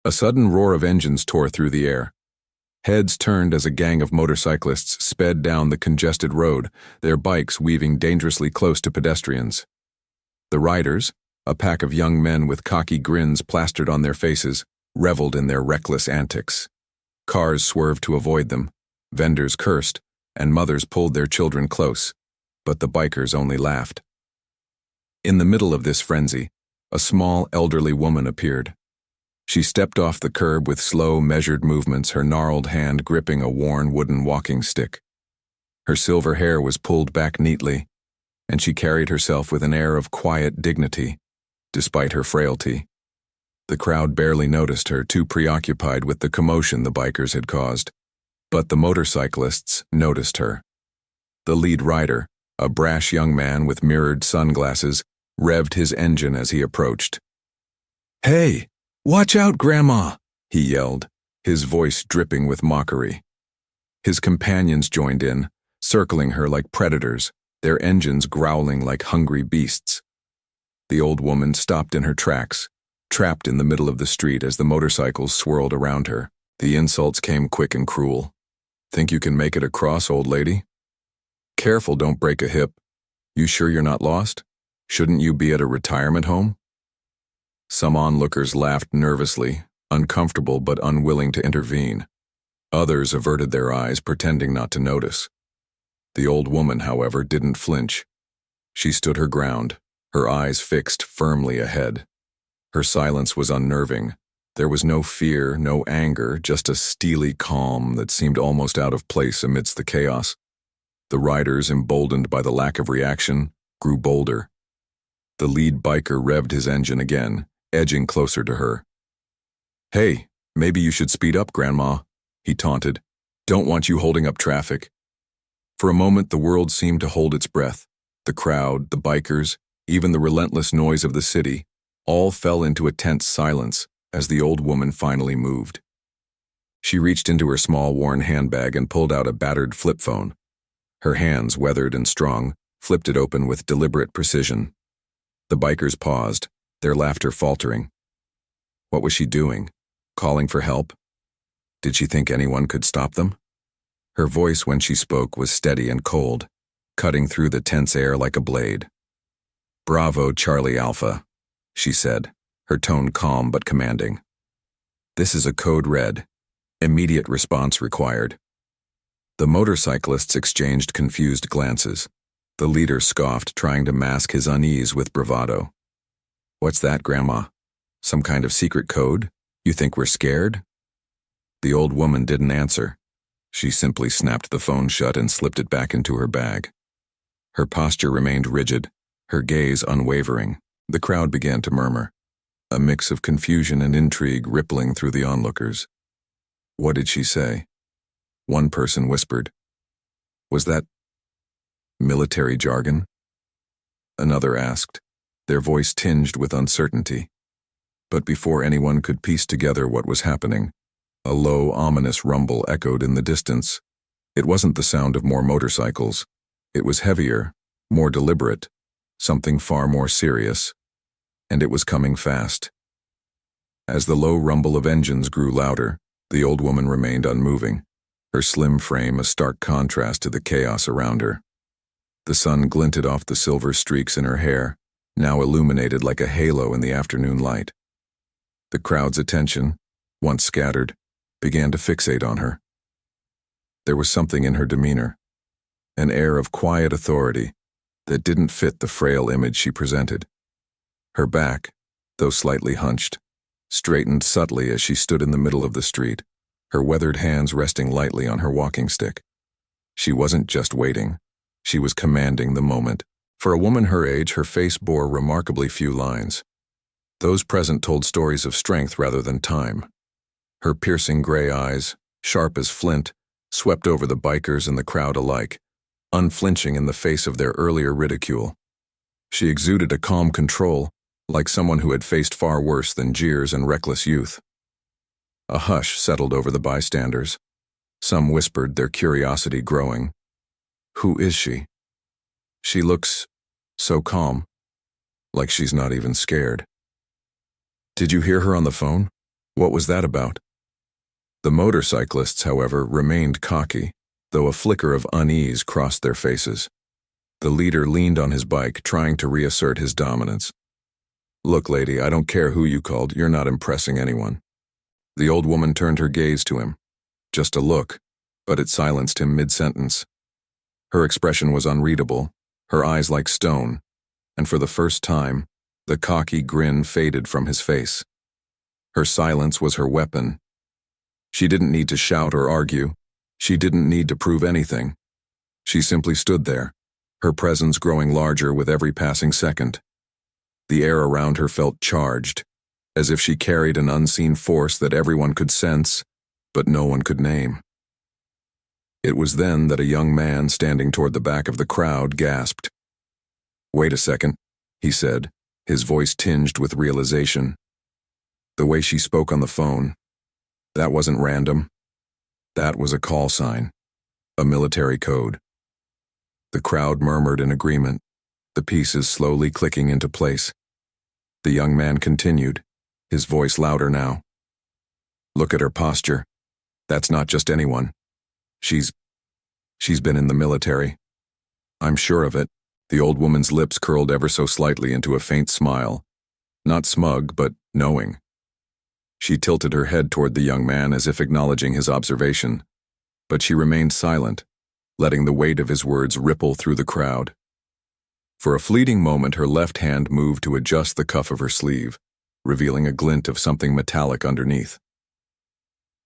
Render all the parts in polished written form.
A sudden roar of engines tore through the air. Heads turned as a gang of motorcyclists sped down the congested road, their bikes weaving dangerously close to pedestrians. The riders, a pack of young men with cocky grins plastered on their faces, reveled in their reckless antics. Cars swerved to avoid them, vendors cursed, and mothers pulled their children close, but the bikers only laughed. In the middle of this frenzy, a small, elderly woman appeared. She stepped off the curb with slow, measured movements, her gnarled hand gripping a worn wooden walking stick. Her silver hair was pulled back neatly, and she carried herself with an air of quiet dignity, despite her frailty. The crowd barely noticed her, too preoccupied with the commotion the bikers had caused. But the motorcyclists noticed her. The lead rider, a brash young man with mirrored sunglasses, revved his engine as he approached. "Hey! Watch out, Grandma!" he yelled, his voice dripping with mockery. His companions joined in, circling her like predators, their engines growling like hungry beasts. The old woman stopped in her tracks, trapped in the middle of the street as the motorcycles swirled around her. The insults came quick and cruel. "Think you can make it across, old lady? Careful, don't break a hip. You sure you're not lost? Shouldn't you be at a retirement home?" Some onlookers laughed nervously, uncomfortable but unwilling to intervene. Others averted their eyes, pretending not to notice. The old woman, however, didn't flinch. She stood her ground, her eyes fixed firmly ahead. Her silence was unnerving. There was no fear, no anger, just a steely calm that seemed almost out of place amidst the chaos. The riders, emboldened by the lack of reaction, grew bolder. The lead biker revved his engine again, edging closer to her. "Hey, maybe you should speed up, Grandma," he taunted. "Don't want you holding up traffic." For a moment the world seemed to hold its breath. The crowd, the bikers, even the relentless noise of the city, all fell into a tense silence as the old woman finally moved. She reached into her small worn handbag and pulled out a battered flip phone. Her hands, weathered and strong, flipped it open with deliberate precision. The bikers paused, their laughter faltering. What was she doing? Calling for help? Did she think anyone could stop them? Her voice when she spoke was steady and cold, cutting through the tense air like a blade. "Bravo, Charlie Alpha," she said, her tone calm but commanding. "This is a code red. Immediate response required." The motorcyclists exchanged confused glances. The leader scoffed, trying to mask his unease with bravado. "What's that, Grandma? Some kind of secret code? You think we're scared?" The old woman didn't answer. She simply snapped the phone shut and slipped it back into her bag. Her posture remained rigid, her gaze unwavering. The crowd began to murmur, a mix of confusion and intrigue rippling through the onlookers. "What did she say?" One person whispered. "Was that military jargon?" Another asked, their voice tinged with uncertainty. But before anyone could piece together what was happening, a low, ominous rumble echoed in the distance. It wasn't the sound of more motorcycles. It was heavier, more deliberate, something far more serious. And it was coming fast. As the low rumble of engines grew louder, the old woman remained unmoving, her slim frame a stark contrast to the chaos around her. The sun glinted off the silver streaks in her hair, now illuminated like a halo in the afternoon light. The crowd's attention, once scattered, began to fixate on her. There was something in her demeanor, an air of quiet authority that didn't fit the frail image she presented. Her back, though slightly hunched, straightened subtly as she stood in the middle of the street, her weathered hands resting lightly on her walking stick. She wasn't just waiting, she was commanding the moment. For a woman her age, her face bore remarkably few lines. Those present told stories of strength rather than time. Her piercing gray eyes, sharp as flint, swept over the bikers and the crowd alike, unflinching in the face of their earlier ridicule. She exuded a calm control, like someone who had faced far worse than jeers and reckless youth. A hush settled over the bystanders. Some whispered, their curiosity growing. "Who is she? She looks so calm, like she's not even scared." "Did you hear her on the phone? What was that about? The motorcyclists, however, remained cocky, though a flicker of unease crossed their faces. The leader leaned on his bike, trying to reassert his dominance. "Look, lady, I don't care who you called, you're not impressing anyone." The old woman turned her gaze to him. Just a look, but it silenced him mid-sentence. Her expression was unreadable, her eyes like stone, and for the first time, the cocky grin faded from his face. Her silence was her weapon. She didn't need to shout or argue. She didn't need to prove anything. She simply stood there, her presence growing larger with every passing second. The air around her felt charged, as if she carried an unseen force that everyone could sense, but no one could name. It was then that a young man standing toward the back of the crowd gasped. "Wait a second," he said, his voice tinged with realization. The way she spoke on the phone, that wasn't random. That was a call sign, a military code. The crowd murmured in agreement, the pieces slowly clicking into place. The young man continued, his voice louder now. "Look at her posture. That's not just anyone. She's been in the military. I'm sure of it." The old woman's lips curled ever so slightly into a faint smile. Not smug, but knowing. She tilted her head toward the young man as if acknowledging his observation, but she remained silent, letting the weight of his words ripple through the crowd. For a fleeting moment, her left hand moved to adjust the cuff of her sleeve, revealing a glint of something metallic underneath.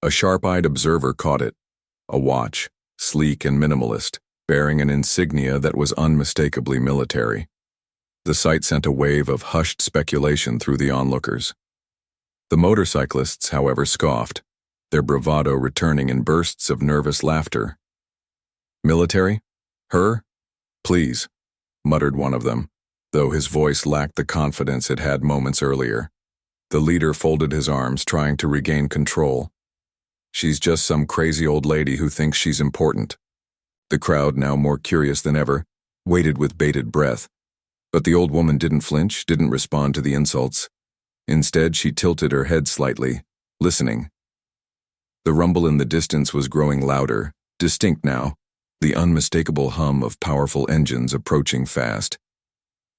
A sharp-eyed observer caught it, a watch, sleek and minimalist, bearing an insignia that was unmistakably military. The sight sent a wave of hushed speculation through the onlookers. The motorcyclists, however, scoffed, their bravado returning in bursts of nervous laughter. "Military? Her? Please," muttered one of them, though his voice lacked the confidence it had moments earlier. The leader folded his arms, trying to regain control. "She's just some crazy old lady who thinks she's important." The crowd, now more curious than ever, waited with bated breath. But the old woman didn't flinch, didn't respond to the insults. Instead, she tilted her head slightly, listening. The rumble in the distance was growing louder, distinct now, the unmistakable hum of powerful engines approaching fast.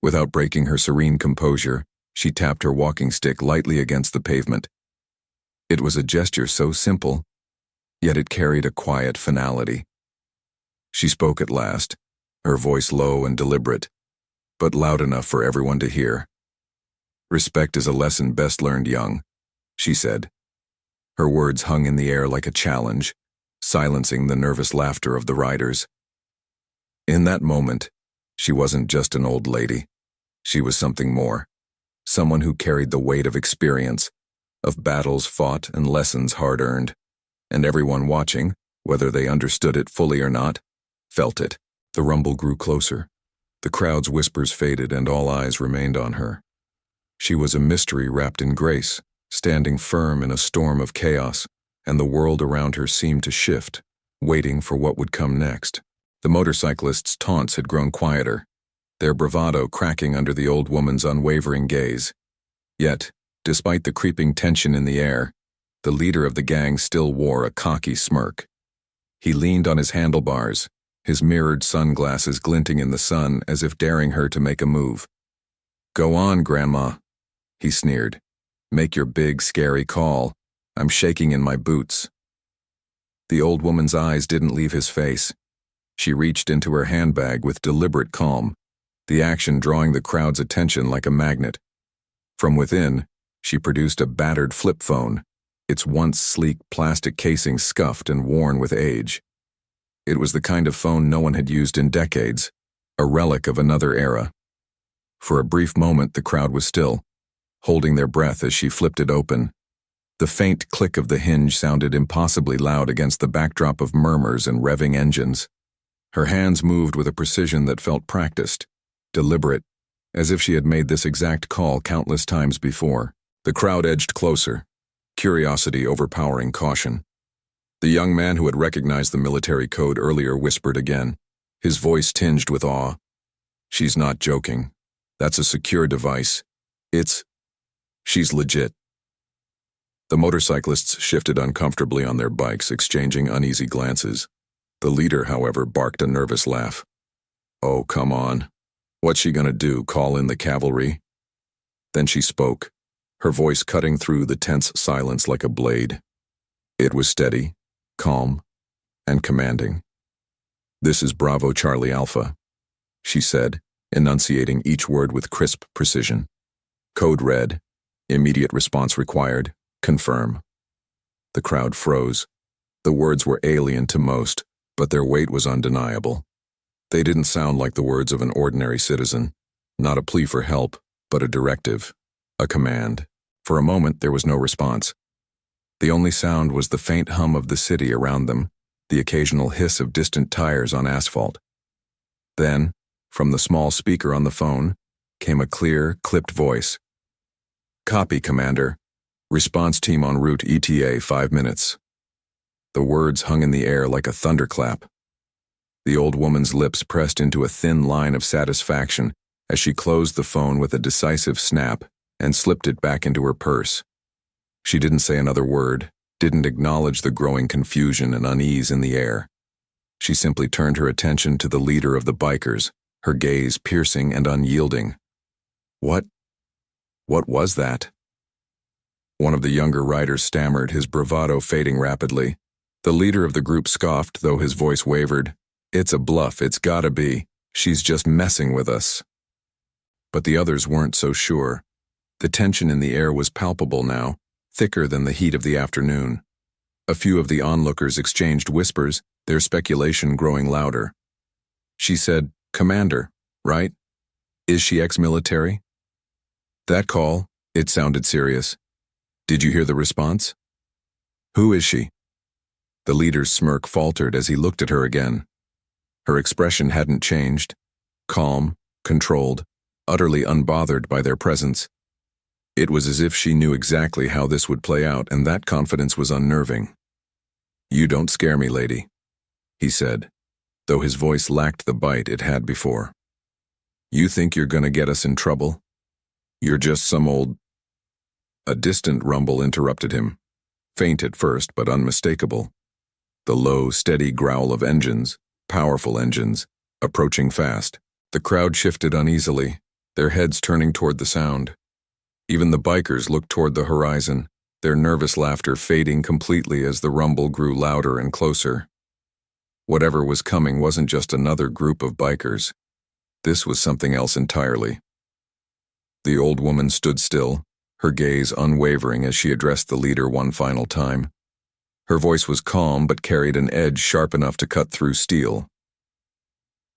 Without breaking her serene composure, she tapped her walking stick lightly against the pavement. It was a gesture so simple, yet it carried a quiet finality. She spoke at last, her voice low and deliberate, but loud enough for everyone to hear. "Respect is a lesson best learned young," she said. Her words hung in the air like a challenge, silencing the nervous laughter of the riders. In that moment, she wasn't just an old lady. She was something more, someone who carried the weight of experience, of battles fought and lessons hard-earned, and everyone watching, whether they understood it fully or not, felt it. The rumble grew closer. The crowd's whispers faded and all eyes remained on her. She was a mystery wrapped in grace, standing firm in a storm of chaos, and the world around her seemed to shift, waiting for what would come next. The motorcyclists' taunts had grown quieter, their bravado cracking under the old woman's unwavering gaze. Yet, despite the creeping tension in the air, the leader of the gang still wore a cocky smirk. He leaned on his handlebars, his mirrored sunglasses glinting in the sun as if daring her to make a move. "Go on, Grandma," he sneered. "Make your big, scary call. I'm shaking in my boots." The old woman's eyes didn't leave his face. She reached into her handbag with deliberate calm, the action drawing the crowd's attention like a magnet. From within, she produced a battered flip phone, its once sleek plastic casing scuffed and worn with age. It was the kind of phone no one had used in decades, a relic of another era. For a brief moment, the crowd was still, holding their breath as she flipped it open. The faint click of the hinge sounded impossibly loud against the backdrop of murmurs and revving engines. Her hands moved with a precision that felt practiced, deliberate, as if she had made this exact call countless times before. The crowd edged closer, curiosity overpowering caution. The young man who had recognized the military code earlier whispered again, his voice tinged with awe. "She's not joking. That's a secure device. She's legit." The motorcyclists shifted uncomfortably on their bikes, exchanging uneasy glances. The leader, however, barked a nervous laugh. "Oh, come on. What's she gonna do, call in the cavalry?" Then she spoke, her voice cutting through the tense silence like a blade. It was steady, calm, and commanding. "This is Bravo Charlie Alpha," she said, enunciating each word with crisp precision. "Code red. Immediate response required. Confirm." The crowd froze. The words were alien to most, but their weight was undeniable. They didn't sound like the words of an ordinary citizen, not a plea for help, but a directive, a command. For a moment, there was no response. The only sound was the faint hum of the city around them, the occasional hiss of distant tires on asphalt. Then, from the small speaker on the phone, came a clear, clipped voice. "Copy, Commander. Response team en route ETA 5 minutes." The words hung in the air like a thunderclap. The old woman's lips pressed into a thin line of satisfaction as she closed the phone with a decisive snap and slipped it back into her purse. She didn't say another word, didn't acknowledge the growing confusion and unease in the air. She simply turned her attention to the leader of the bikers, her gaze piercing and unyielding. What was that? One of the younger riders stammered, his bravado fading rapidly. The leader of the group scoffed, though his voice wavered. "It's a bluff, it's gotta be. She's just messing with us." But the others weren't so sure. The tension in the air was palpable now, thicker than the heat of the afternoon. A few of the onlookers exchanged whispers, their speculation growing louder. She said, "Commander, right? Is she ex-military?" That call, it sounded serious. "Did you hear the response?" "Who is she?" The leader's smirk faltered as he looked at her again. Her expression hadn't changed, calm, controlled, utterly unbothered by their presence. It was as if she knew exactly how this would play out, and that confidence was unnerving. "You don't scare me, lady," he said, though his voice lacked the bite it had before. "You think you're gonna get us in trouble? You're just some old—" A distant rumble interrupted him, faint at first but unmistakable. The low, steady growl of engines, powerful engines, approaching fast. The crowd shifted uneasily, their heads turning toward the sound. Even the bikers looked toward the horizon, their nervous laughter fading completely as the rumble grew louder and closer. Whatever was coming wasn't just another group of bikers. This was something else entirely. The old woman stood still, her gaze unwavering as she addressed the leader one final time. Her voice was calm but carried an edge sharp enough to cut through steel.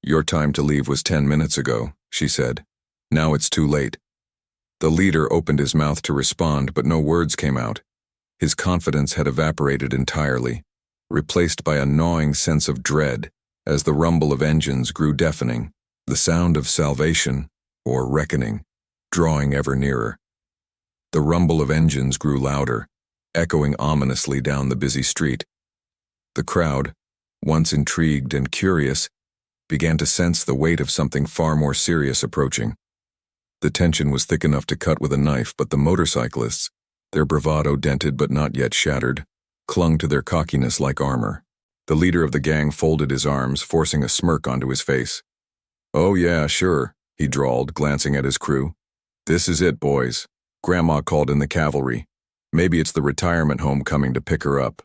"Your time to leave was 10 minutes ago," she said. "Now it's too late." The leader opened his mouth to respond, but no words came out. His confidence had evaporated entirely, replaced by a gnawing sense of dread as the rumble of engines grew deafening, the sound of salvation, or reckoning, drawing ever nearer. The rumble of engines grew louder, echoing ominously down the busy street. The crowd, once intrigued and curious, began to sense the weight of something far more serious approaching. The tension was thick enough to cut with a knife, but the motorcyclists, their bravado dented but not yet shattered, clung to their cockiness like armor. The leader of the gang folded his arms, forcing a smirk onto his face. "Oh yeah, sure," he drawled, glancing at his crew. "This is it, boys. Grandma called in the cavalry. Maybe it's the retirement home coming to pick her up."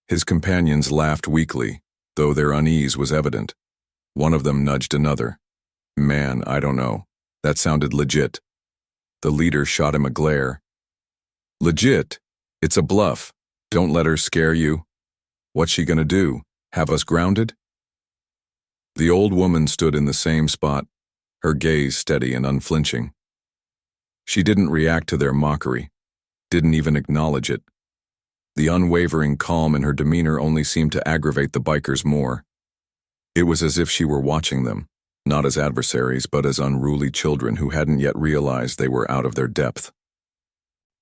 His companions laughed weakly, though their unease was evident. One of them nudged another. "Man, I don't know. That sounded legit." The leader shot him a glare. "Legit? It's a bluff. Don't let her scare you. What's she gonna do? Have us grounded?" The old woman stood in the same spot, her gaze steady and unflinching. She didn't react to their mockery, didn't even acknowledge it. The unwavering calm in her demeanor only seemed to aggravate the bikers more. It was as if she were watching them, not as adversaries, but as unruly children who hadn't yet realized they were out of their depth.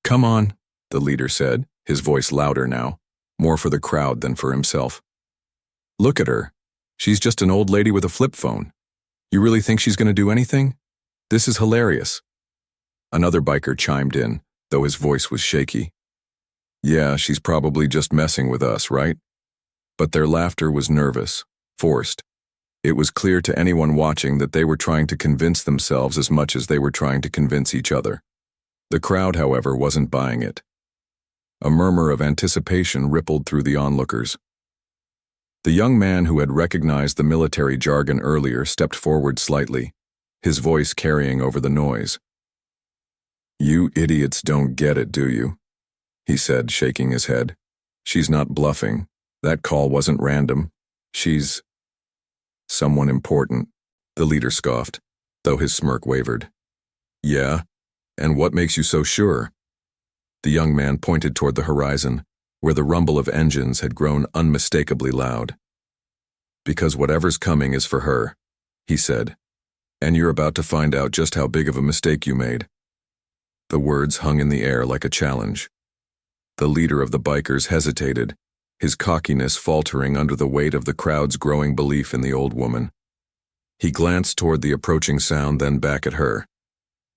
"Come on," the leader said, his voice louder now, more for the crowd than for himself. "Look at her. She's just an old lady with a flip phone. You really think she's going to do anything? This is hilarious." Another biker chimed in, though his voice was shaky. Yeah, she's probably just messing with us, right? But their laughter was nervous, forced. It was clear to anyone watching that they were trying to convince themselves as much as they were trying to convince each other. The crowd, however, wasn't buying it. A murmur of anticipation rippled through the onlookers. The young man who had recognized the military jargon earlier stepped forward slightly, his voice carrying over the noise. "You idiots don't get it, do you?" he said, shaking his head. "She's not bluffing. That call wasn't random. She's someone important," the leader scoffed, though his smirk wavered. "Yeah? And what makes you so sure?" The young man pointed toward the horizon, where the rumble of engines had grown unmistakably loud. "Because whatever's coming is for her," he said, "and you're about to find out just how big of a mistake you made." The words hung in the air like a challenge. The leader of the bikers hesitated, his cockiness faltering under the weight of the crowd's growing belief in the old woman. He glanced toward the approaching sound, then back at her.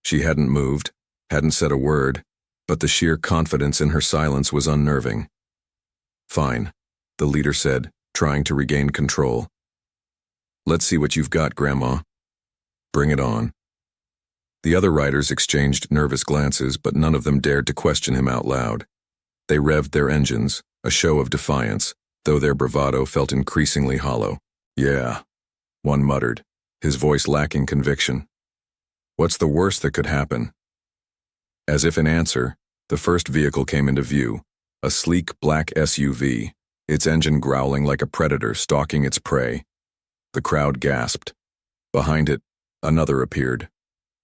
She hadn't moved, hadn't said a word, but the sheer confidence in her silence was unnerving. "Fine," the leader said, trying to regain control. "Let's see what you've got, Grandma. Bring it on." The other riders exchanged nervous glances, but none of them dared to question him out loud. They revved their engines, a show of defiance, though their bravado felt increasingly hollow. "Yeah," one muttered, his voice lacking conviction. "What's the worst that could happen?" As if in answer, the first vehicle came into view, a sleek black SUV, its engine growling like a predator stalking its prey. The crowd gasped. Behind it, another appeared,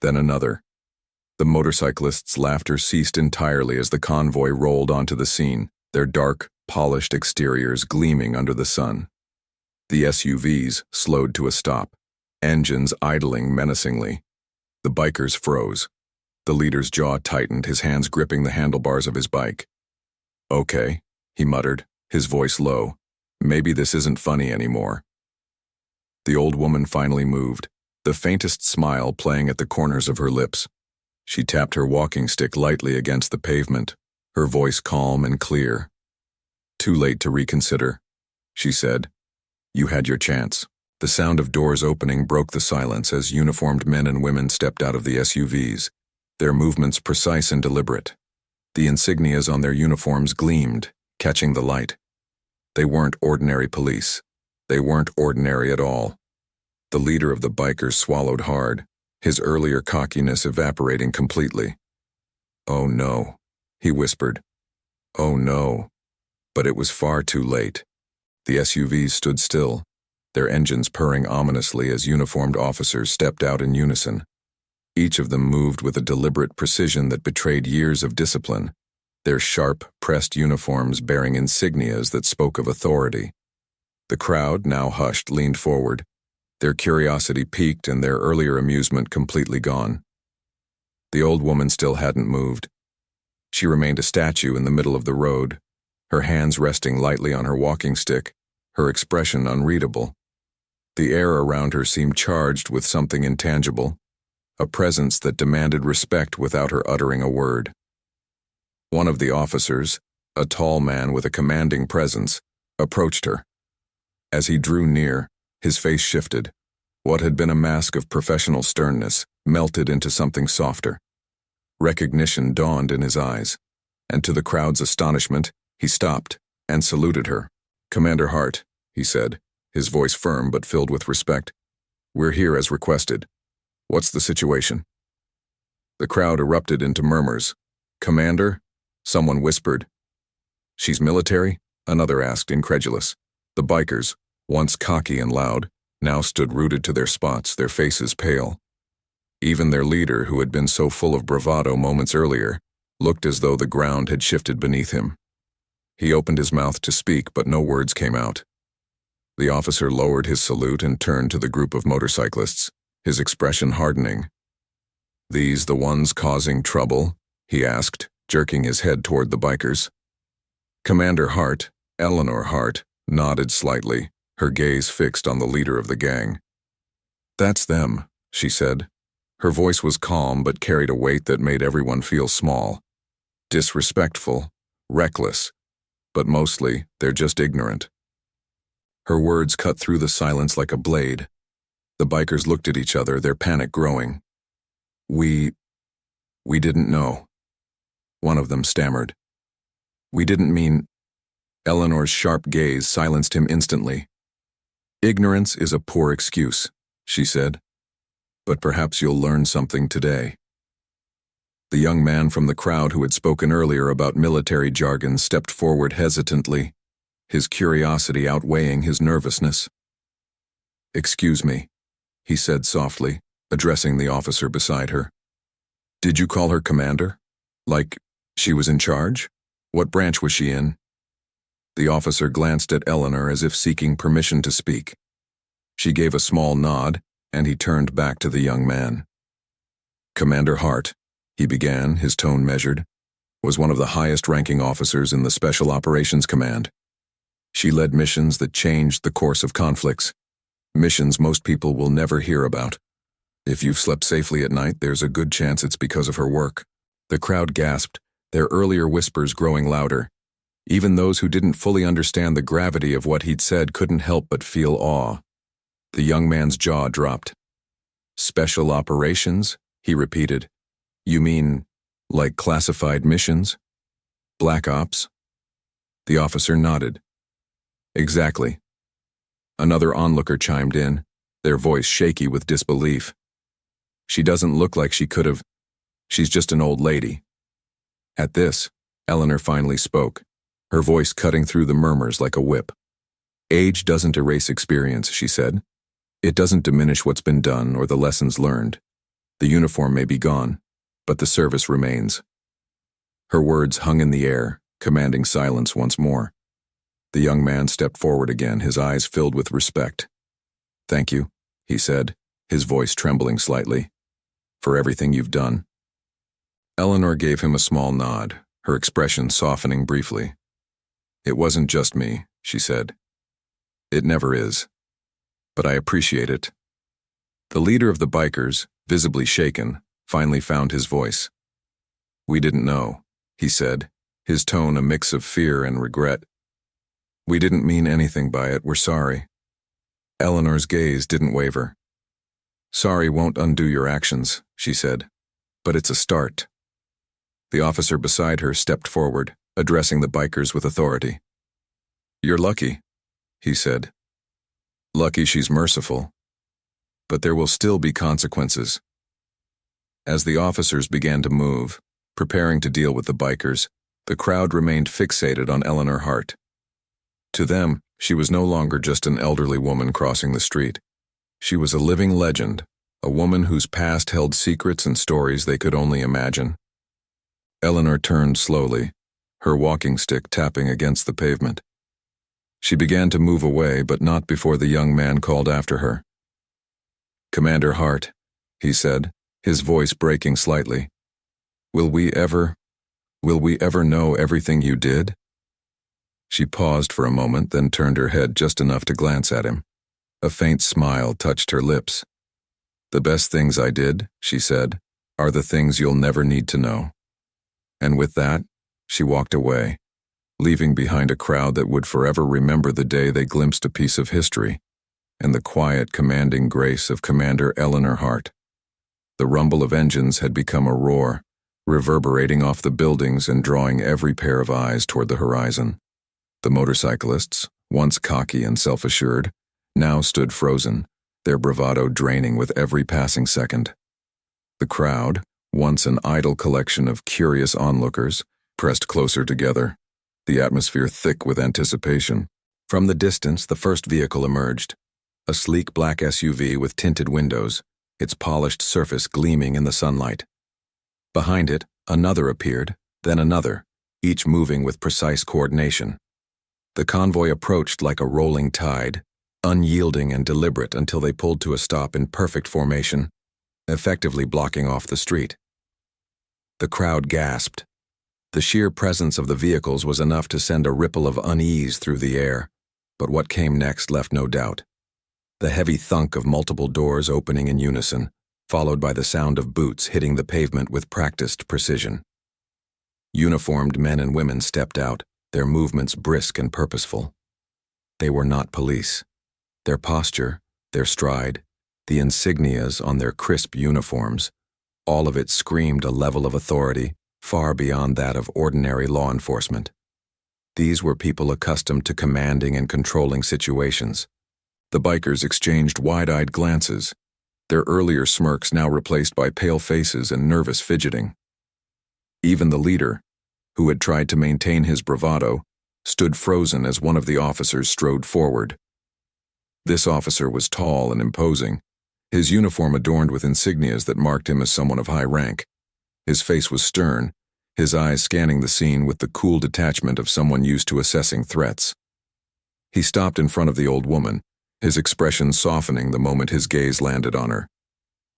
then another. The motorcyclists' laughter ceased entirely as the convoy rolled onto the scene, their dark, polished exteriors gleaming under the sun. The SUVs slowed to a stop, engines idling menacingly. The bikers froze. The leader's jaw tightened, his hands gripping the handlebars of his bike. "Okay," he muttered, his voice low. "Maybe this isn't funny anymore." The old woman finally moved, the faintest smile playing at the corners of her lips. She tapped her walking stick lightly against the pavement, her voice calm and clear. "Too late to reconsider," she said. "You had your chance." The sound of doors opening broke the silence as uniformed men and women stepped out of the SUVs, their movements precise and deliberate. The insignias on their uniforms gleamed, catching the light. They weren't ordinary police. They weren't ordinary at all. The leader of the bikers swallowed hard, his earlier cockiness evaporating completely. "Oh no," he whispered. "Oh no." But it was far too late. The SUVs stood still, their engines purring ominously as uniformed officers stepped out in unison. Each of them moved with a deliberate precision that betrayed years of discipline, their sharp, pressed uniforms bearing insignias that spoke of authority. The crowd, now hushed, leaned forward, their curiosity piqued and their earlier amusement completely gone. The old woman still hadn't moved. She remained a statue in the middle of the road, her hands resting lightly on her walking stick, her expression unreadable. The air around her seemed charged with something intangible, a presence that demanded respect without her uttering a word. One of the officers, a tall man with a commanding presence, approached her. As he drew near, his face shifted. What had been a mask of professional sternness melted into something softer. Recognition dawned in his eyes, and to the crowd's astonishment, he stopped and saluted her. "Commander Hart," he said, his voice firm but filled with respect. "We're here as requested. What's the situation?" The crowd erupted into murmurs. "Commander?" someone whispered. "She's military?" another asked, incredulous. The bikers, once cocky and loud, now stood rooted to their spots, their faces pale. Even their leader, who had been so full of bravado moments earlier, looked as though the ground had shifted beneath him. He opened his mouth to speak, but no words came out. The officer lowered his salute and turned to the group of motorcyclists, his expression hardening. "These the ones causing trouble?" he asked, jerking his head toward the bikers. Commander Hart, Eleanor Hart, nodded slightly, her gaze fixed on the leader of the gang. "That's them," she said. Her voice was calm but carried a weight that made everyone feel small. "Disrespectful, reckless, but mostly they're just ignorant. Her words cut through the silence like a blade. The bikers looked at each other, their panic growing. We didn't know. One of them stammered. We didn't mean... Eleanor's sharp gaze silenced him instantly. Ignorance is a poor excuse, she said. But perhaps you'll learn something today. The young man from the crowd who had spoken earlier about military jargon stepped forward hesitantly, his curiosity outweighing his nervousness. Excuse me, he said softly, addressing the officer beside her. Did you call her commander? Like she was in charge? What branch was she in? The officer glanced at Eleanor as if seeking permission to speak. She gave a small nod, and he turned back to the young man. Commander Hart, he began, his tone measured, was one of the highest-ranking officers in the Special Operations Command. She led missions that changed the course of conflicts, missions most people will never hear about. If you've slept safely at night, there's a good chance it's because of her work. The crowd gasped, their earlier whispers growing louder. Even those who didn't fully understand the gravity of what he'd said couldn't help but feel awe. The young man's jaw dropped. Special operations? He repeated. You mean, like classified missions? Black ops? The officer nodded. Exactly. Another onlooker chimed in, their voice shaky with disbelief. She doesn't look like she could have. She's just an old lady. At this, Eleanor finally spoke, her voice cutting through the murmurs like a whip. Age doesn't erase experience, she said. It doesn't diminish what's been done or the lessons learned. The uniform may be gone, but the service remains. Her words hung in the air, commanding silence once more. The young man stepped forward again, his eyes filled with respect. Thank you, he said, his voice trembling slightly, for everything you've done. Eleanor gave him a small nod, her expression softening briefly. It wasn't just me, she said. It never is. But I appreciate it. The leader of the bikers, visibly shaken, finally found his voice. We didn't know, he said, his tone a mix of fear and regret. We didn't mean anything by it, we're sorry. Eleanor's gaze didn't waver. Sorry won't undo your actions, she said, but it's a start. The officer beside her stepped forward, addressing the bikers with authority. You're lucky, he said. Lucky she's merciful. But there will still be consequences. As the officers began to move, preparing to deal with the bikers, the crowd remained fixated on Eleanor Hart. To them, she was no longer just an elderly woman crossing the street. She was a living legend, a woman whose past held secrets and stories they could only imagine. Eleanor turned slowly, her walking stick tapping against the pavement. She began to move away, but not before the young man called after her. Commander Hart, he said, his voice breaking slightly. Will we ever know everything you did? She paused for a moment, then turned her head just enough to glance at him. A faint smile touched her lips. The best things I did, she said, are the things you'll never need to know. And with that, she walked away, leaving behind a crowd that would forever remember the day they glimpsed a piece of history and the quiet, commanding grace of Commander Eleanor Hart. The rumble of engines had become a roar, reverberating off the buildings and drawing every pair of eyes toward the horizon. The motorcyclists, once cocky and self-assured, now stood frozen, their bravado draining with every passing second. The crowd, once an idle collection of curious onlookers, pressed closer together, the atmosphere thick with anticipation. From the distance, the first vehicle emerged, a sleek black SUV with tinted windows, its polished surface gleaming in the sunlight. Behind it, another appeared, then another, each moving with precise coordination. The convoy approached like a rolling tide, unyielding and deliberate until they pulled to a stop in perfect formation, effectively blocking off the street. The crowd gasped. The sheer presence of the vehicles was enough to send a ripple of unease through the air, but what came next left no doubt. The heavy thunk of multiple doors opening in unison, followed by the sound of boots hitting the pavement with practiced precision. Uniformed men and women stepped out, their movements brisk and purposeful. They were not police. Their posture, their stride, the insignias on their crisp uniforms, all of it screamed a level of authority far beyond that of ordinary law enforcement. These were people accustomed to commanding and controlling situations. The bikers exchanged wide-eyed glances, their earlier smirks now replaced by pale faces and nervous fidgeting. Even the leader, who had tried to maintain his bravado, stood frozen as one of the officers strode forward. This officer was tall and imposing, his uniform adorned with insignias that marked him as someone of high rank. His face was stern, his eyes scanning the scene with the cool detachment of someone used to assessing threats. He stopped in front of the old woman, his expression softening the moment his gaze landed on her.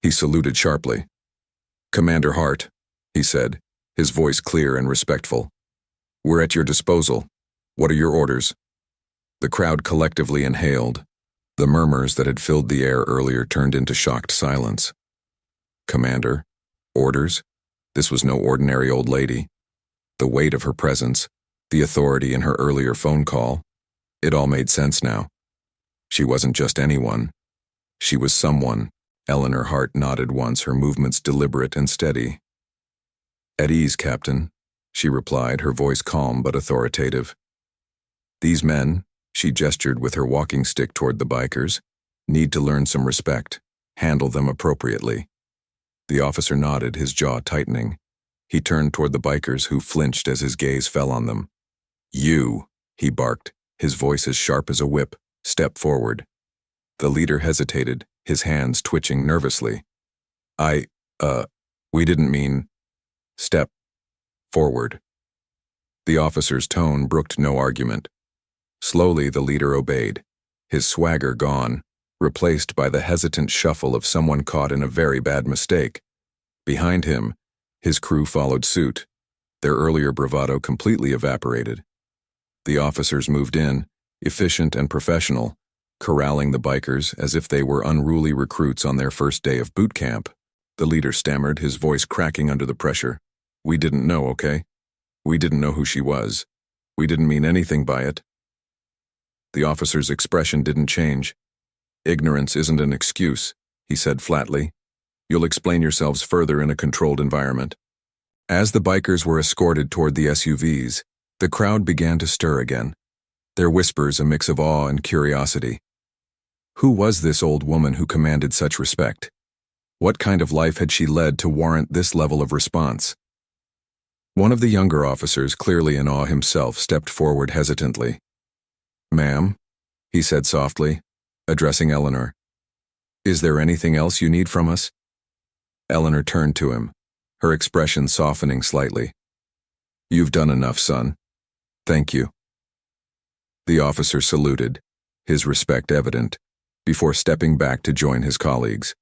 He saluted sharply. "Commander Hart," he said, his voice clear and respectful. "We're at your disposal. What are your orders?" The crowd collectively inhaled. The murmurs that had filled the air earlier turned into shocked silence. Commander? Orders? This was no ordinary old lady. The weight of her presence, the authority in her earlier phone call, it all made sense now. She wasn't just anyone. She was someone. Eleanor Hart nodded once, her movements deliberate and steady. "At ease, Captain," she replied, her voice calm but authoritative. "These men," she gestured with her walking stick toward the bikers, "need to learn some respect, handle them appropriately." The officer nodded, his jaw tightening. He turned toward the bikers, who flinched as his gaze fell on them. "You," he barked, his voice as sharp as a whip, "step forward." The leader hesitated, his hands twitching nervously. We didn't mean..." "Step forward." The officer's tone brooked no argument. Slowly, the leader obeyed, his swagger gone, replaced by the hesitant shuffle of someone caught in a very bad mistake. Behind him, his crew followed suit, their earlier bravado completely evaporated. The officers moved in, efficient and professional, corralling the bikers as if they were unruly recruits on their first day of boot camp. The leader stammered, his voice cracking under the pressure. "We didn't know, okay? We didn't know who she was. We didn't mean anything by it." The officer's expression didn't change. "Ignorance isn't an excuse," he said flatly. "You'll explain yourselves further in a controlled environment." As the bikers were escorted toward the SUVs, the crowd began to stir again, their whispers a mix of awe and curiosity. Who was this old woman who commanded such respect? What kind of life had she led to warrant this level of response? One of the younger officers, clearly in awe himself, stepped forward hesitantly. "Ma'am," he said softly, addressing Eleanor, "is there anything else you need from us?" Eleanor turned to him, her expression softening slightly. "You've done enough, son. Thank you." The officer saluted, his respect evident, before stepping back to join his colleagues.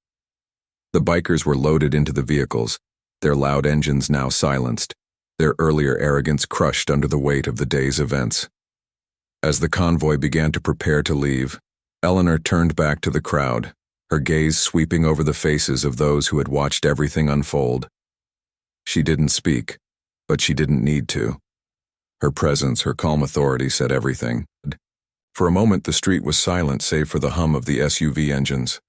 The bikers were loaded into the vehicles, their loud engines now silenced, their earlier arrogance crushed under the weight of the day's events. As the convoy began to prepare to leave, Eleanor turned back to the crowd, her gaze sweeping over the faces of those who had watched everything unfold. She didn't speak, but she didn't need to. Her presence, her calm authority said everything. For a moment the street was silent save for the hum of the SUV engines.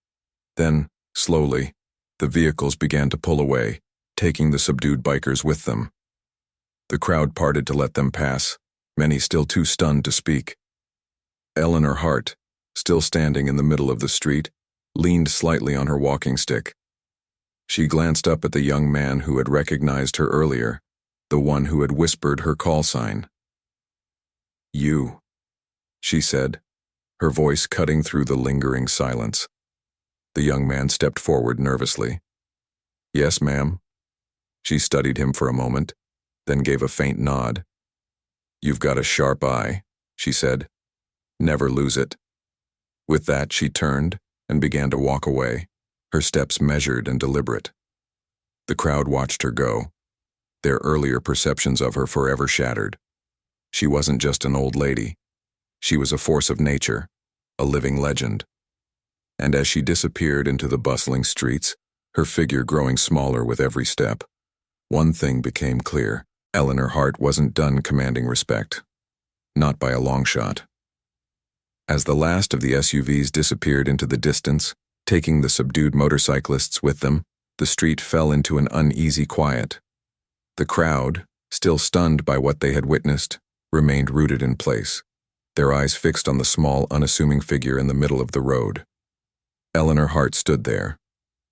Then, slowly, the vehicles began to pull away, taking the subdued bikers with them. The crowd parted to let them pass, many still too stunned to speak. Eleanor Hart, still standing in the middle of the street, leaned slightly on her walking stick. She glanced up at the young man who had recognized her earlier, the one who had whispered her call sign. "You," she said, her voice cutting through the lingering silence. The young man stepped forward nervously. "Yes, ma'am." She studied him for a moment, then gave a faint nod. "You've got a sharp eye," she said. "Never lose it." With that, she turned and began to walk away, her steps measured and deliberate. The crowd watched her go, their earlier perceptions of her forever shattered. She wasn't just an old lady. She was a force of nature, a living legend. And as she disappeared into the bustling streets, her figure growing smaller with every step, one thing became clear. Eleanor Hart wasn't done commanding respect. Not by a long shot. As the last of the SUVs disappeared into the distance, taking the subdued motorcyclists with them, the street fell into an uneasy quiet. The crowd, still stunned by what they had witnessed, remained rooted in place, their eyes fixed on the small, unassuming figure in the middle of the road. Eleanor Hart stood there,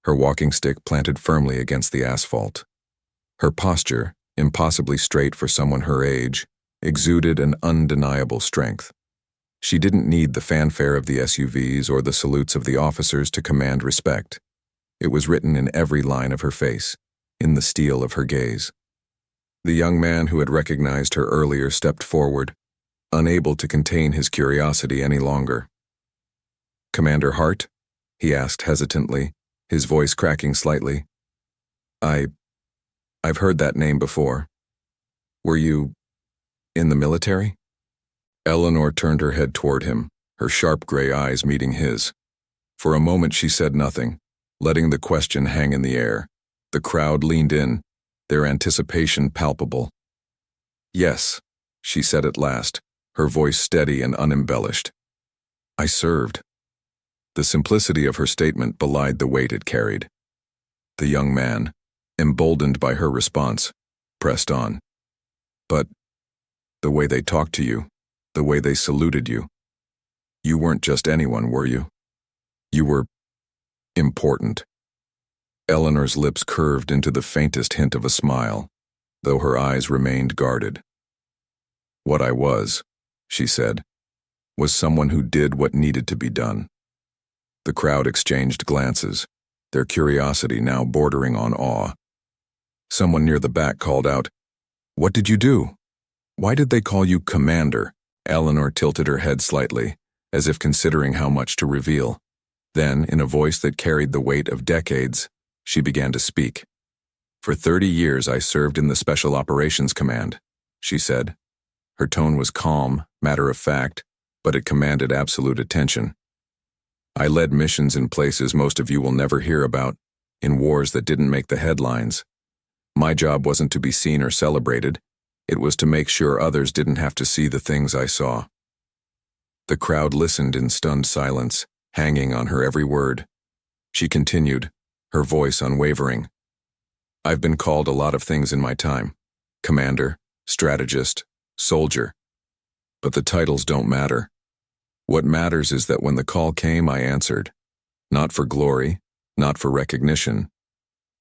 her walking stick planted firmly against the asphalt. Her posture, impossibly straight for someone her age, exuded an undeniable strength. She didn't need the fanfare of the SUVs or the salutes of the officers to command respect. It was written in every line of her face, in the steel of her gaze. The young man who had recognized her earlier stepped forward, unable to contain his curiosity any longer. "Commander Hart?" he asked hesitantly, his voice cracking slightly. I've heard that name before. Were you in the military?" Eleanor turned her head toward him, her sharp gray eyes meeting his. For a moment she said nothing, letting the question hang in the air. The crowd leaned in, their anticipation palpable. "Yes," she said at last, her voice steady and unembellished. "I served." The simplicity of her statement belied the weight it carried. The young man, emboldened by her response, pressed on. "But the way they talked to you, the way they saluted you, you weren't just anyone, were you? You were important." Eleanor's lips curved into the faintest hint of a smile, though her eyes remained guarded. "What I was," she said, "was someone who did what needed to be done." The crowd exchanged glances, their curiosity now bordering on awe. Someone near the back called out, "What did you do? Why did they call you Commander?" Eleanor tilted her head slightly, as if considering how much to reveal. Then, in a voice that carried the weight of decades, she began to speak. "For 30 years I served in the Special Operations Command," she said. Her tone was calm, matter-of-fact, but it commanded absolute attention. "I led missions in places most of you will never hear about, in wars that didn't make the headlines. My job wasn't to be seen or celebrated. It was to make sure others didn't have to see the things I saw." The crowd listened in stunned silence, hanging on her every word. She continued, her voice unwavering. "I've been called a lot of things in my time. Commander, strategist, soldier. But the titles don't matter. What matters is that when the call came, I answered. Not for glory, not for recognition,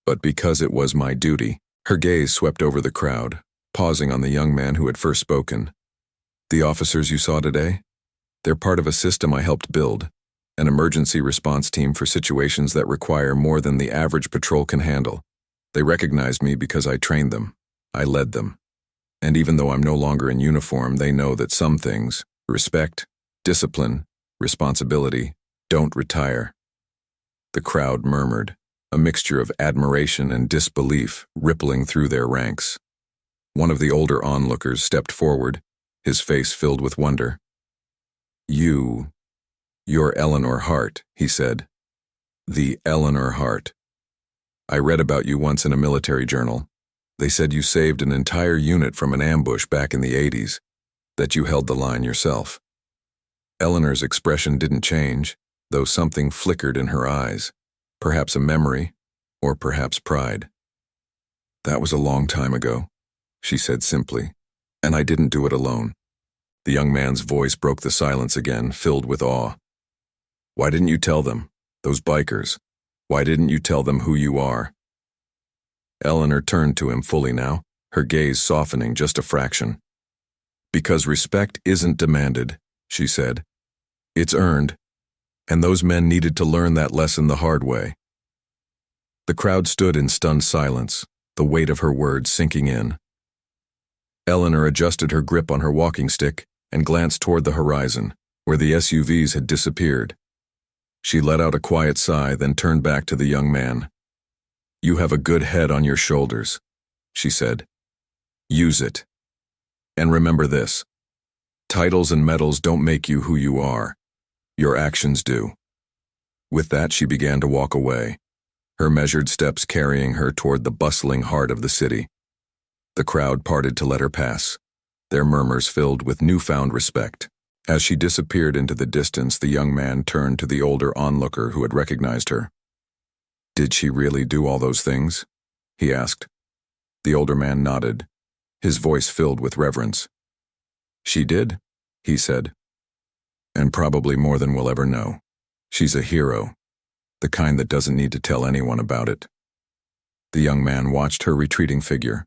but because it was my duty." Her gaze swept over the crowd, pausing on the young man who had first spoken. "The officers you saw today? They're part of a system I helped build, an emergency response team for situations that require more than the average patrol can handle. They recognized me because I trained them. I led them. And even though I'm no longer in uniform, they know that some things, respect, discipline, responsibility, don't retire." The crowd murmured, a mixture of admiration and disbelief rippling through their ranks. One of the older onlookers stepped forward, his face filled with wonder. You're Eleanor Hart," he said. "The Eleanor Hart. I read about you once in a military journal. They said you saved an entire unit from an ambush back in the 80s, that you held the line yourself." Eleanor's expression didn't change, though something flickered in her eyes, perhaps a memory, or perhaps pride. "That was a long time ago," she said simply, "and I didn't do it alone." The young man's voice broke the silence again, filled with awe. "Why didn't you tell them, those bikers? Why didn't you tell them who you are?" Eleanor turned to him fully now, her gaze softening just a fraction. "Because respect isn't demanded," she said. "It's earned, and those men needed to learn that lesson the hard way." The crowd stood in stunned silence, the weight of her words sinking in. Eleanor adjusted her grip on her walking stick and glanced toward the horizon, where the SUVs had disappeared. She let out a quiet sigh, then turned back to the young man. "You have a good head on your shoulders," she said. "Use it. And remember this. Titles and medals don't make you who you are. Your actions do." With that, she began to walk away, her measured steps carrying her toward the bustling heart of the city. The crowd parted to let her pass, their murmurs filled with newfound respect. As she disappeared into the distance, the young man turned to the older onlooker who had recognized her. "Did she really do all those things?" he asked. The older man nodded, his voice filled with reverence. "She did," he said. "And probably more than we'll ever know. She's a hero, the kind that doesn't need to tell anyone about it." The young man watched her retreating figure,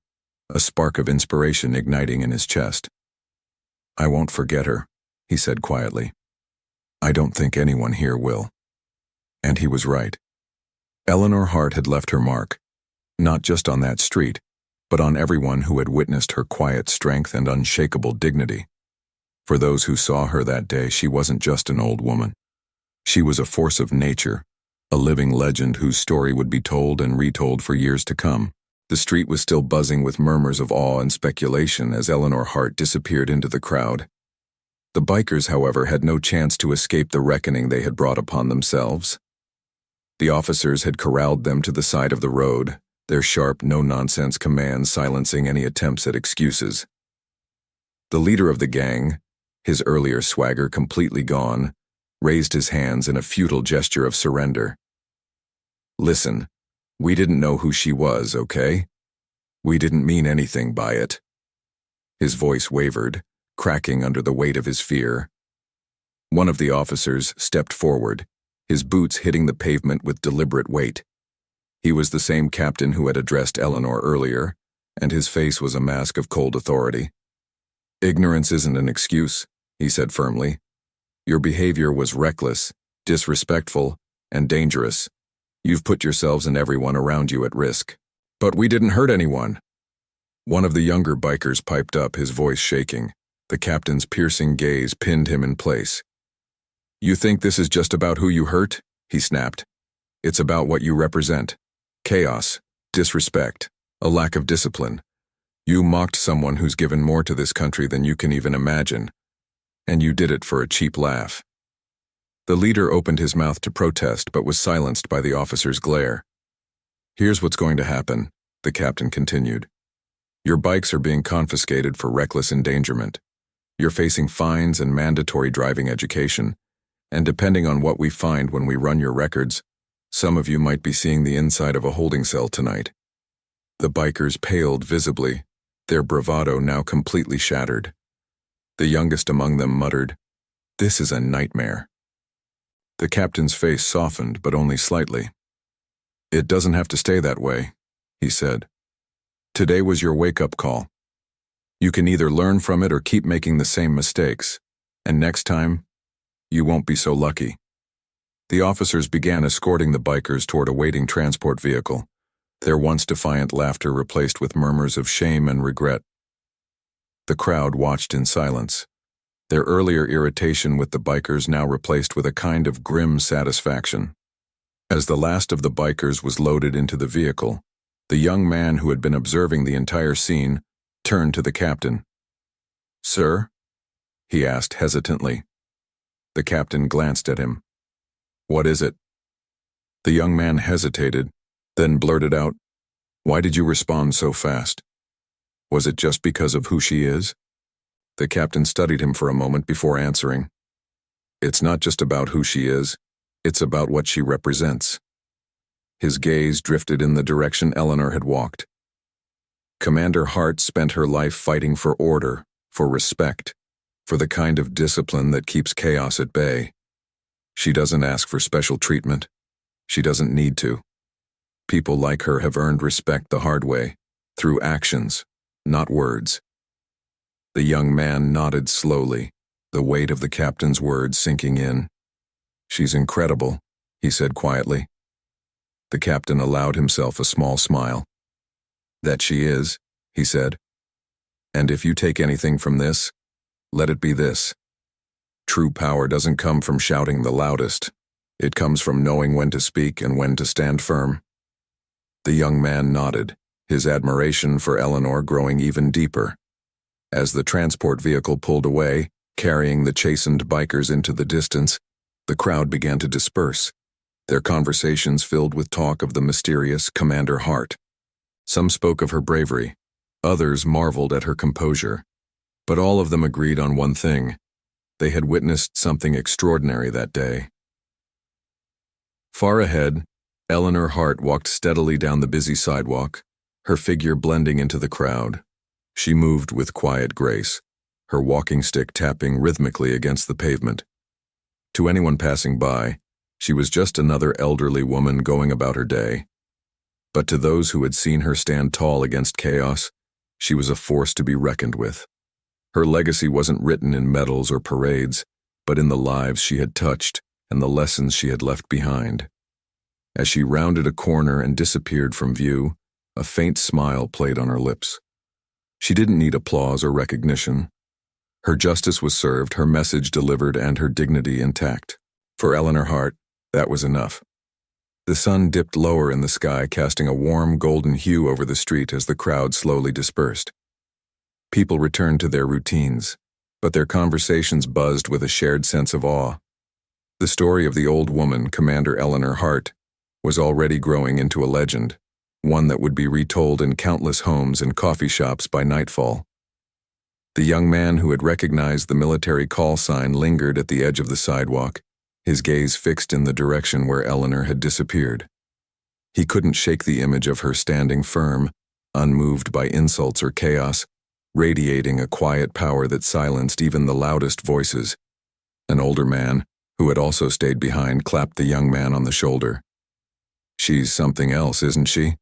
a spark of inspiration igniting in his chest. "I won't forget her," he said quietly. "I don't think anyone here will." And he was right. Eleanor Hart had left her mark, not just on that street, but on everyone who had witnessed her quiet strength and unshakable dignity. For those who saw her that day, she wasn't just an old woman. She was a force of nature, a living legend whose story would be told and retold for years to come. The street was still buzzing with murmurs of awe and speculation as Eleanor Hart disappeared into the crowd. The bikers, however, had no chance to escape the reckoning they had brought upon themselves. The officers had corralled them to the side of the road, their sharp, no-nonsense commands silencing any attempts at excuses. The leader of the gang, his earlier swagger completely gone, raised his hands in a futile gesture of surrender. "Listen, we didn't know who she was, okay? We didn't mean anything by it." His voice wavered, cracking under the weight of his fear. One of the officers stepped forward, his boots hitting the pavement with deliberate weight. He was the same captain who had addressed Eleanor earlier, and his face was a mask of cold authority. "Ignorance isn't an excuse," he said firmly. "Your behavior was reckless, disrespectful, and dangerous. You've put yourselves and everyone around you at risk." "But we didn't hurt anyone." One of the younger bikers piped up, his voice shaking. The captain's piercing gaze pinned him in place. "You think this is just about who you hurt?" he snapped. "It's about what you represent. Chaos, disrespect, a lack of discipline. You mocked someone who's given more to this country than you can even imagine. And you did it for a cheap laugh." The leader opened his mouth to protest but was silenced by the officer's glare. "Here's what's going to happen," the captain continued. "Your bikes are being confiscated for reckless endangerment. You're facing fines and mandatory driving education. And depending on what we find when we run your records, some of you might be seeing the inside of a holding cell tonight." The bikers paled visibly, their bravado now completely shattered. The youngest among them muttered, "This is a nightmare." The captain's face softened, but only slightly. "It doesn't have to stay that way," he said. "Today was your wake-up call. You can either learn from it or keep making the same mistakes, and next time, you won't be so lucky." The officers began escorting the bikers toward a waiting transport vehicle, their once defiant laughter replaced with murmurs of shame and regret. The crowd watched in silence, their earlier irritation with the bikers now replaced with a kind of grim satisfaction. As the last of the bikers was loaded into the vehicle, the young man who had been observing the entire scene turned to the captain. "Sir?" he asked hesitantly. The captain glanced at him. "What is it?" The young man hesitated, then blurted out, "Why did you respond so fast? Was it just because of who she is?" The captain studied him for a moment before answering. "It's not just about who she is, it's about what she represents." His gaze drifted in the direction Eleanor had walked. Commander Hart spent her life fighting for order, for respect, for the kind of discipline that keeps chaos at bay. She doesn't ask for special treatment. She doesn't need to. People like her have earned respect the hard way, through actions, not words. The young man nodded slowly, the weight of the captain's words sinking in. "She's incredible," he said quietly. The captain allowed himself a small smile. "That she is," he said. "And if you take anything from this, let it be this. True power doesn't come from shouting the loudest. It comes from knowing when to speak and when to stand firm." The young man nodded, his admiration for Eleanor growing even deeper. As the transport vehicle pulled away, carrying the chastened bikers into the distance, the crowd began to disperse, their conversations filled with talk of the mysterious Commander Hart. Some spoke of her bravery, Others marveled at her composure, but all of them agreed on one thing: they had witnessed something extraordinary that day. Far ahead, Eleanor Hart walked steadily down the busy sidewalk, her figure blending into the crowd. She moved with quiet grace, her walking stick tapping rhythmically against the pavement. To anyone passing by, she was just another elderly woman going about her day. But to those who had seen her stand tall against chaos, she was a force to be reckoned with. Her legacy wasn't written in medals or parades, but in the lives she had touched and the lessons she had left behind. As she rounded a corner and disappeared from view, a faint smile played on her lips. She didn't need applause or recognition. Her justice was served, her message delivered, and her dignity intact. For Eleanor Hart, that was enough. The sun dipped lower in the sky, casting a warm golden hue over the street as the crowd slowly dispersed. People returned to their routines, but their conversations buzzed with a shared sense of awe. The story of the old woman, Commander Eleanor Hart, was already growing into a legend, one that would be retold in countless homes and coffee shops by nightfall. The young man who had recognized the military call sign lingered at the edge of the sidewalk, his gaze fixed in the direction where Eleanor had disappeared. He couldn't shake the image of her standing firm, unmoved by insults or chaos, radiating a quiet power that silenced even the loudest voices. An older man, who had also stayed behind, clapped the young man on the shoulder. "She's something else, isn't she?"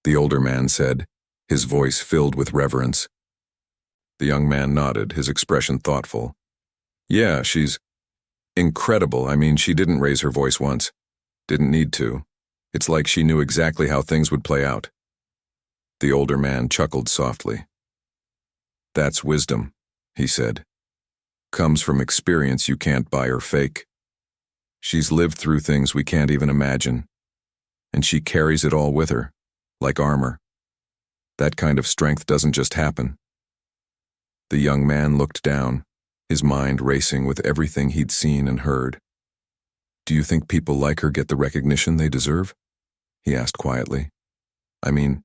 The older man said, his voice filled with reverence. The young man nodded, his expression thoughtful. "Yeah, she's incredible. I mean, she didn't raise her voice once. Didn't need to. It's like she knew exactly how things would play out." The older man chuckled softly. "That's wisdom," he said. "Comes from experience you can't buy or fake. She's lived through things we can't even imagine, and she carries it all with her, like armor. That kind of strength doesn't just happen." The young man looked down, his mind racing with everything he'd seen and heard. "Do you think people like her get the recognition they deserve?" he asked quietly. "I mean,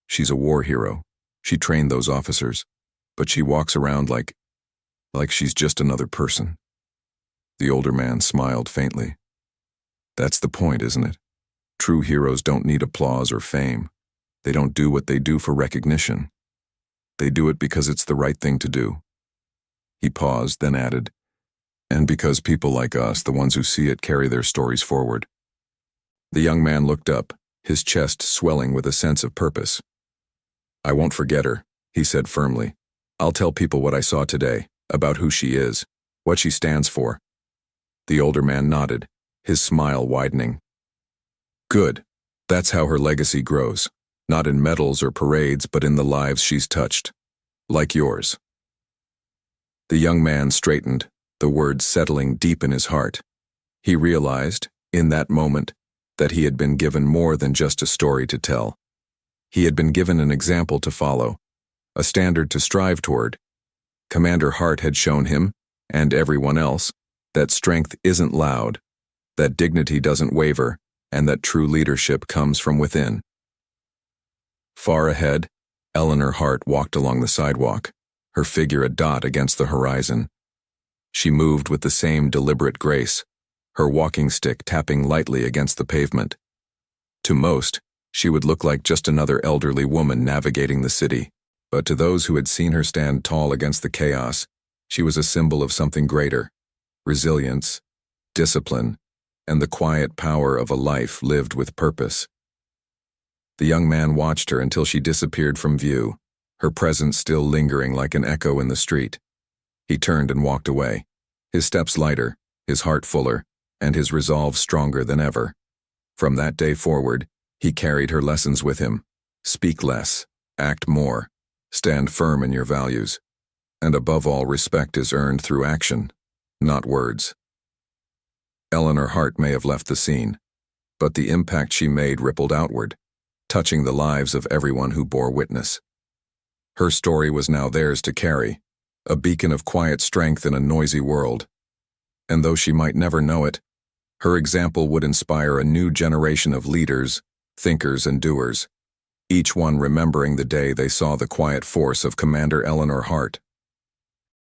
she's a war hero. She trained those officers, but she walks around like she's just another person." The older man smiled faintly. "That's the point, isn't it? True heroes don't need applause or fame. They don't do what they do for recognition. They do it because it's the right thing to do." He paused, then added, "And because people like us, the ones who see it, carry their stories forward." The young man looked up, his chest swelling with a sense of purpose. "I won't forget her," he said firmly. "I'll tell people what I saw today, about who she is, what she stands for." The older man nodded, his smile widening. "Good. That's how her legacy grows. Not in medals or parades, but in the lives she's touched. Like yours." The young man straightened, the words settling deep in his heart. He realized, in that moment, that he had been given more than just a story to tell. He had been given an example to follow, a standard to strive toward. Commander Hart had shown him, and everyone else, that strength isn't loud, that dignity doesn't waver, and that true leadership comes from within. Far ahead, Eleanor Hart walked along the sidewalk, her figure a dot against the horizon. She moved with the same deliberate grace, her walking stick tapping lightly against the pavement. To most, she would look like just another elderly woman navigating the city, but to those who had seen her stand tall against the chaos, she was a symbol of something greater: resilience, discipline, and the quiet power of a life lived with purpose. The young man watched her until she disappeared from view, her presence still lingering like an echo in the street. He turned and walked away, his steps lighter, his heart fuller, and his resolve stronger than ever. From that day forward, he carried her lessons with him. Speak less, act more, stand firm in your values, and above all, respect is earned through action, not words. Eleanor Hart may have left the scene, but the impact she made rippled outward, touching the lives of everyone who bore witness. Her story was now theirs to carry, a beacon of quiet strength in a noisy world. And though she might never know it, her example would inspire a new generation of leaders, thinkers, and doers. each one remembering the day they saw the quiet force of Commander Eleanor Hart.